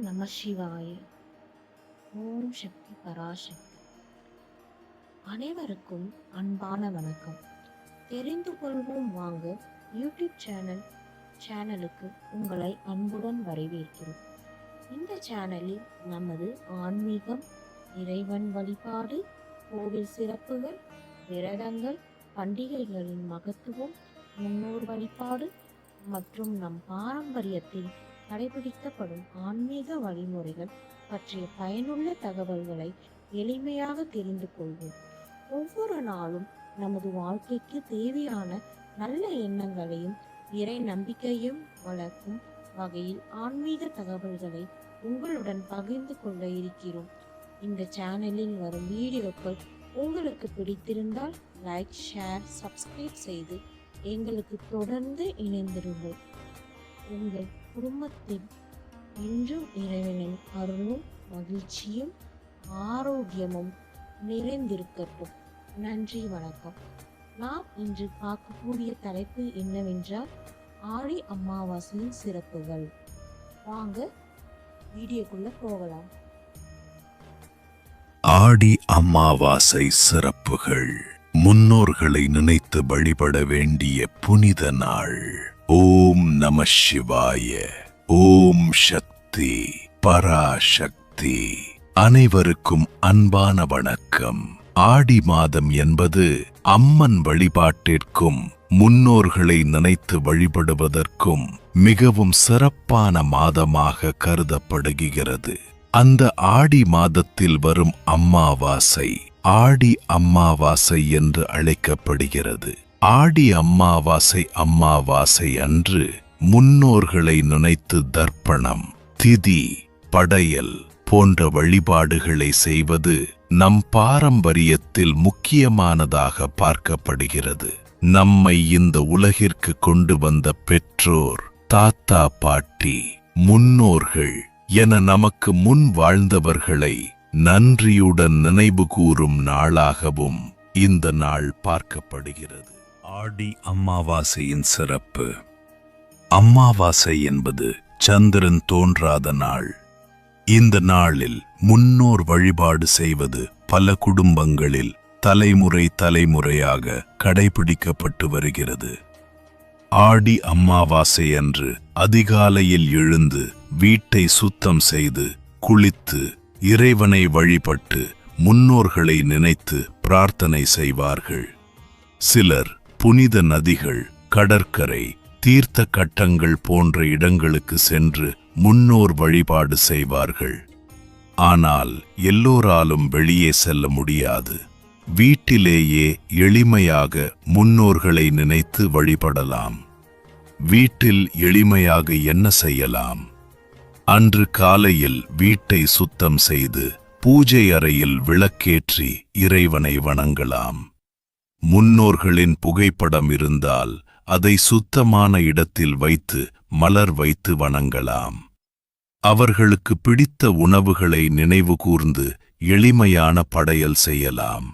நம சிவாய. ஓம் சக்தி பராசக்தி. அனைவருக்கும் அன்பான வணக்கம். தெரிந்து கொள்வோம் வாங்க யூடியூப் சேனலுக்கு உங்களை அன்புடன் வரவேற்கிறோம். இந்த சேனலில் நமது ஆன்மீகம், இறைவன் வழிபாடு, கோவில் சிறப்புகள், விரதங்கள், பண்டிகைகளின் மகத்துவம், முன்னோர் வழிபாடு மற்றும் நம் பாரம்பரியத்தில் கடைபிடிக்கப்படும் ஆன்மீக வழிமுறைகள் பற்றிய பயனுள்ள தகவல்களை எளிமையாக தெரிந்து கொள்வோம். ஒவ்வொரு நாளும் நமது வாழ்க்கைக்கு தேவையான நல்ல எண்ணங்களையும் இறை நம்பிக்கையும் வளர்க்கும் வகையில் ஆன்மீக தகவல்களை உங்களுடன் பகிர்ந்து கொள்ள இருக்கிறோம். இந்த சேனலில் வரும் வீடியோக்கள் உங்களுக்கு பிடித்திருந்தால் லைக், ஷேர், சப்ஸ்கிரைப் செய்து எங்களுக்கு தொடர்ந்து இணைந்திருங்கள். உங்கள் குடும்பத்தில் இன்றும் இறைவனின் அருளும் மகிழ்ச்சியும் ஆரோக்கியமும் நிறைந்திருக்கட்டும். நன்றி, வணக்கம். நாம் இன்று பார்க்கக்கூடிய தலைப்பு என்னவென்றால் ஆடி அமாவாசையின் சிறப்புகள். வாங்க வீடியோக்குள்ள போகலாம். ஆடி அமாவாசை சிறப்புகள். முன்னோர்களை நினைத்து வழிபட வேண்டிய புனித நாள். ஓம் நம சிவாய. ஓம் சக்தி பராசக்தி. அனைவருக்கும் அன்பான வணக்கம். ஆடி மாதம் என்பது அம்மன் வழிபாட்டிற்கும் முன்னோர்களை நினைத்து வழிபடுவதற்கும் மிகவும் சிறப்பான மாதமாக கருதப்படுகிறது. அந்த ஆடி மாதத்தில் வரும் அமாவாசை ஆடி அமாவாசை என்று அழைக்கப்படுகிறது. ஆடி அமாவாசை அன்று முன்னோர்களை நினைத்து தர்ப்பணம், திதி, படையல் போன்ற வழிபாடுகளை செய்வது நம் பாரம்பரியத்தில் முக்கியமானதாக பார்க்கப்படுகிறது. நம்மை இந்த உலகிற்கு கொண்டு வந்த பெற்றோர், தாத்தா, பாட்டி, முன்னோர்கள் என நமக்கு முன் வாழ்ந்தவர்களை நன்றியுடன் நினைவு கூறும் நாளாகவும் இந்த நாள் பார்க்கப்படுகிறது. ஆடி அமாவாசையின் சிறப்பு. அமாவாசை என்பது சந்திரன் தோன்றாத நாள். இந்த நாளில் முன்னோர் வழிபாடு செய்வது பல குடும்பங்களில் தலைமுறையாக கடைபிடிக்கப்பட்டு வருகிறது. ஆடி அமாவாசை அன்று அதிகாலையில் எழுந்து வீட்டை சுத்தம் செய்து குளித்து இறைவனை வழிபட்டு முன்னோர்களை நினைத்து பிரார்த்தனை செய்வார்கள். சிலர் புனித நதிகள், கடற்கரை, தீர்த்த கட்டங்கள் போன்ற இடங்களுக்கு சென்று முன்னோர் வழிபாடு செய்வார்கள். ஆனால் எல்லோராலும் வெளியே செல்ல முடியாது. வீட்டிலேயே எளிமையாக முன்னோர்களை நினைத்து வழிபடலாம். வீட்டில் எளிமையாக என்ன செய்யலாம்? அன்று காலையில் வீட்டை சுத்தம் செய்து பூஜை அறையில் விளக்கேற்றி இறைவனை வணங்கலாம். முன்னோர்களின் புகைப்படம் இருந்தால் அதை சுத்தமான இடத்தில் வைத்து மலர் வைத்து வணங்கலாம். அவர்களுக்கு பிடித்த உணவுகளை நினைவு கூர்ந்து எளிமையான படையல் செய்யலாம்.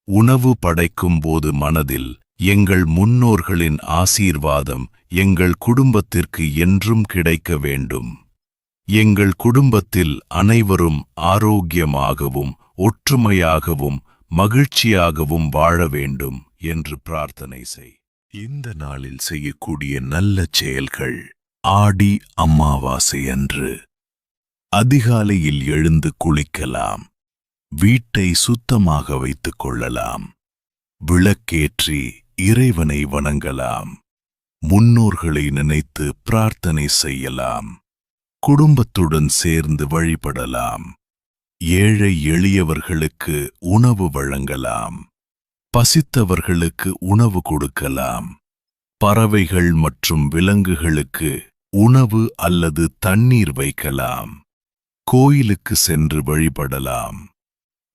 உணவு படைக்கும் போது மனதில் எங்கள் முன்னோர்களின் ஆசீர்வாதம் எங்கள் குடும்பத்திற்கு என்றும் கிடைக்க வேண்டும், எங்கள் குடும்பத்தில் அனைவரும் ஆரோக்கியமாகவும் ஒற்றுமையாகவும் மகிழ்ச்சியாகவும் வாழ வேண்டும் என்று பிரார்த்தனை செய். இந்த நாளில் செய்யக்கூடிய நல்ல செயல்கள். ஆடி அமாவாசை அன்று அதிகாலையில் எழுந்து குளிக்கலாம். வீட்டை சுத்தமாக வைத்துக் கொள்ளலாம். விளக்கேற்றி இறைவனை வணங்கலாம். முன்னோர்களை நினைத்து பிரார்த்தனை செய்யலாம். குடும்பத்துடன் சேர்ந்து வழிபடலாம். ஏழை எளியவர்களுக்கு உணவு வழங்கலாம். பசித்தவர்களுக்கு உணவு கொடுக்கலாம். பறவைகள் மற்றும் விலங்குகளுக்கு உணவு அல்லது தண்ணீர் வைக்கலாம். கோயிலுக்கு சென்று வழிபடலாம்.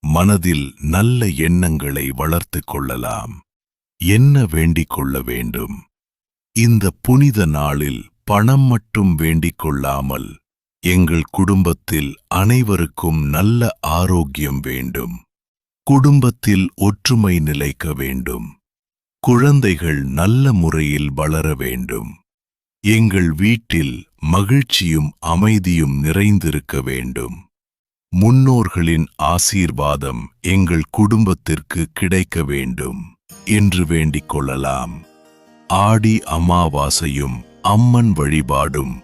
மனதில் நல்ல எண்ணங்களை வளர்த்துக் கொள்ளலாம். என்ன வேண்டிக் கொள்ள வேண்டும்? இந்த புனித நாளில் பணம் மட்டும் வேண்டிக் கொள்ளாமல் எங்கள் குடும்பத்தில் அனைவருக்கும் நல்ல ஆரோக்கியம் வேண்டும், குடும்பத்தில் ஒற்றுமை நிலைக்க வேண்டும், குழந்தைகள் நல்ல முறையில் வளர வேண்டும், எங்கள் வீட்டில் மகிழ்ச்சியும் அமைதியும் நிறைந்திருக்க வேண்டும். முன்னோர்களின் ஆசீர்வாதம் எங்கள் குடும்பத்திற்கு கிடைக்க வேண்டும் என்று வேண்டிக் கொள்ளலாம். ஆடி அமாவாசையும் அம்மன் வழிபாடும்.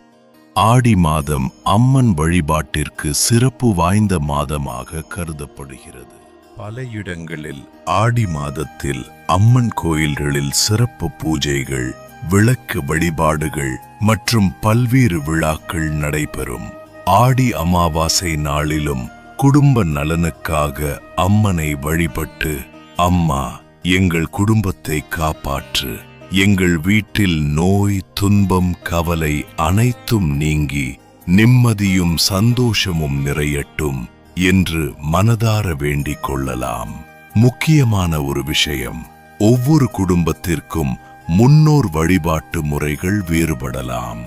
ஆடி மாதம் அம்மன் வழிபாட்டிற்கு சிறப்பு வாய்ந்த மாதமாக கருதப்படுகிறது. பல இடங்களில் ஆடி மாதத்தில் அம்மன் கோயில்களில் சிறப்பு பூஜைகள், விளக்கு வழிபாடுகள் மற்றும் பல்வேறு விழாக்கள் நடைபெறும். ஆடி அமாவாசை நாளிலும் குடும்ப நலனுக்காக அம்மனை வழிபட்டு, அம்மா எங்கள் குடும்பத்தை காப்பாற்று, எங்கள் வீட்டில் நோய், துன்பம், கவலை அனைத்தும் நீங்கி நிம்மதியும் சந்தோஷமும் நிறையட்டும் என்று மனதார வேண்டிக் கொள்ளலாம். முக்கியமான ஒரு விஷயம், ஒவ்வொரு குடும்பத்திற்கும் முன்னோர் வழிபாட்டு முறைகள் வேறுபடலாம்.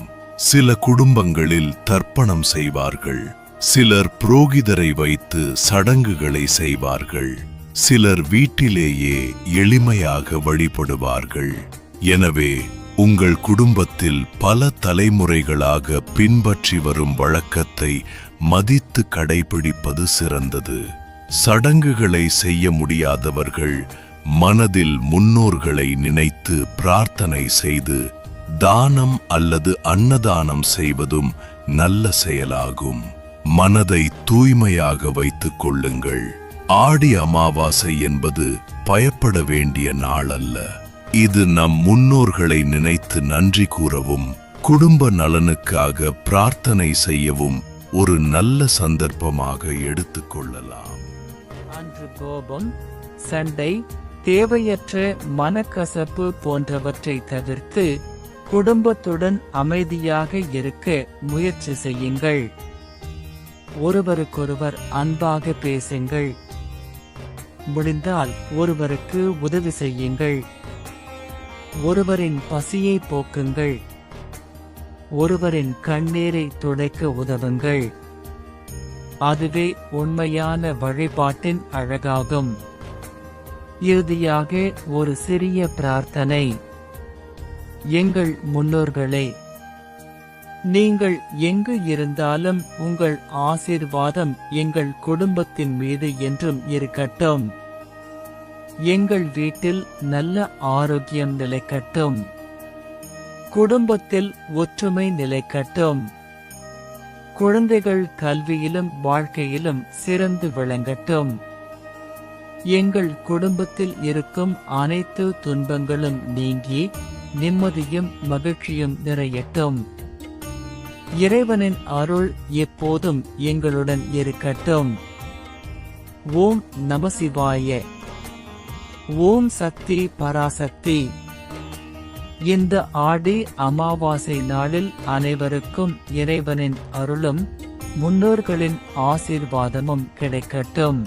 சில குடும்பங்களில் தர்ப்பணம் செய்வார்கள், சிலர் புரோகிதரை வைத்து சடங்குகளை செய்வார்கள், சிலர் வீட்டிலேயே எளிமையாக வழிபடுவார்கள். எனவே உங்கள் குடும்பத்தில் பல தலைமுறைகளாக பின்பற்றி வரும் வழக்கத்தை மதித்து கடைபிடிப்பது சிறந்தது. சடங்குகளை செய்ய முடியாதவர்கள் மனதில் முன்னோர்களை நினைத்து பிரார்த்தனை செய்து தானம் அல்லது அன்னதானம் செய்வதும் நல்ல செயலாகும். மனதை தூய்மையாக வைத்துக் கொள்ளுங்கள். ஆடி அமாவாசை என்பது பயப்பட வேண்டிய நாள் அல்ல. இது நம் முன்னோர்களை நினைத்து நன்றி கூறவும், குடும்ப நலனுக்காக பிரார்த்தனை செய்யவும் ஒரு நல்ல சந்தர்ப்பமாக எடுத்துக்கொள்ளலாம். அன்று கோபம், சண்டை, தேவையற்ற மனக்கசப்பு போன்றவற்றை தவிர்த்து குடும்பத்துடன் அமைதியாக இருக்க முயற்சி செய்யுங்கள். ஒருவருக்கொருவர் அன்பாக பேசுங்கள். முடிந்தால் ஒருவருக்கு உதவி செய்யுங்கள். ஒருவரின் பசியை போக்குங்கள். ஒருவரின் கண்ணீரை துடைக்க உதவுங்கள். அதுவே உண்மையான வழிபாட்டின் அழகாகும். இறுதியாக ஒரு சிறிய பிரார்த்தனை. எங்கள் முன்னோர்களே, நீங்கள் எங்கு இருந்தாலும் உங்கள் ஆசீர்வாதம் எங்கள் குடும்பத்தின் மீது என்றும் இருக்கட்டும். எங்கள் வீட்டில் நல்ல ஆரோக்கியம் நிலைக்கட்டும். குடும்பத்தில் ஒற்றுமை நிலைக்கட்டும். குழந்தைகள் கல்வியிலும் வாழ்க்கையிலும் சிறந்து விளங்கட்டும். எங்கள் குடும்பத்தில் இருக்கும் அனைத்து துன்பங்களும் நீங்கி நிம்மதியும் மகிழ்ச்சியும் நிறையட்டும். இறைவனின் அருள் எப்போதும் எங்களுடன் இருக்கட்டும். ஓம் நமசிவாய. ஓம் சக்தி பராசக்தி. இந்த ஆடி அமாவாசை நாளில் அனைவருக்கும் இறைவனின் அருளும் முன்னோர்களின் ஆசீர்வாதமும் கிடைக்கட்டும்.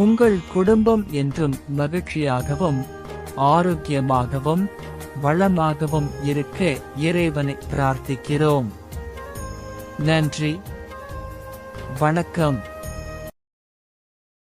உங்கள் குடும்பம் என்றும் மகிழ்ச்சியாகவும் ஆரோக்கியமாகவும் வளமாகவும் இருக்க இறைவனை பிரார்த்திக்கிறோம். நன்றி, வணக்கம்.